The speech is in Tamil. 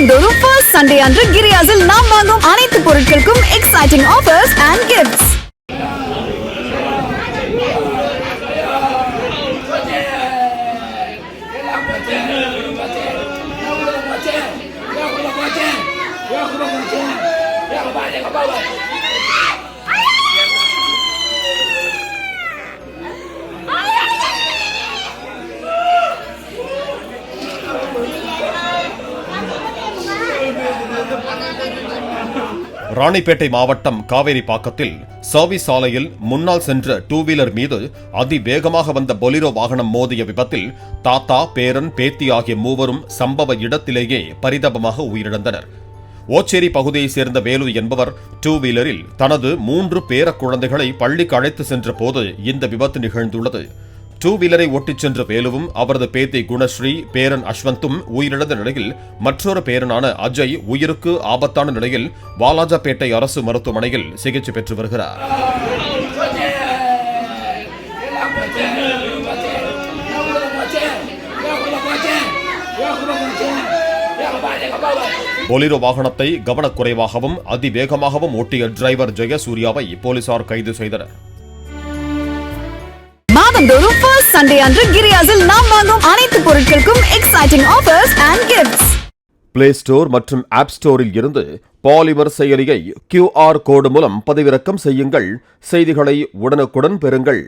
மாதந்தோறும் ஃபர்ஸ்ட் சண்டே அன்று கிரியாஸில் நாம் வாங்கும் அனைத்து பொருட்களுக்கும் exciting offers and gifts. Ranipet மாவட்டம் காவேரிப்பாக்கத்தில் சர்வீஸ் சாலையில் முன்னால் சென்ற டூ வீலர் மீது அதிவேகமாக வந்த பொலிரோ வாகனம் மோதிய விபத்தில் தாத்தா, பேரன், பேத்தி ஆகிய மூவரும் சம்பவ இடத்திலேயே பரிதாபமாக உயிரிழந்தனர். ஓச்சேரி பகுதியைச் சேர்ந்த வேலு என்பவர் டூ வீலரில் தனது 3 பேர குழந்தைகளை பள்ளிக்கு அழைத்து சென்ற போது இந்த விபத்து நிகழ்ந்துள்ளது. டூ வீலரை ஓட்டிச் சென்ற வேலுவும் அவரது பேத்தி குணஸ்ரீ, பேரன் அஸ்வந்தும் உயிரிழந்த நிலையில் மற்றொரு பேரனான அஜய் உயிருக்கு ஆபத்தான நிலையில் வாலாஜாபேட்டை அரசு மருத்துவமனையில் சிகிச்சை பெற்று வருகிறார். பொலிரோ வாகனத்தை கவனக்குறைவாகவும் அதிவேகமாகவும் ஓட்டிய டிரைவர் ஜெயசூர்யாவை போலீசார் கைது செய்தனர். மாதந்தோறும் ஃபர்ஸ்ட் சண்டே அன்று கிரியாஸில் நாம் வாங்கும் அனைத்து பொருட்களுக்கும் exciting offers and gifts. Play store மற்றும் ஆப் ஸ்டோரில் இருந்து பாலிமர் செயலியை QR கோடு மூலம் பதிவிறக்கம் செய்யுங்கள். செய்திகளை உடனுக்குடன் பெறுங்கள்.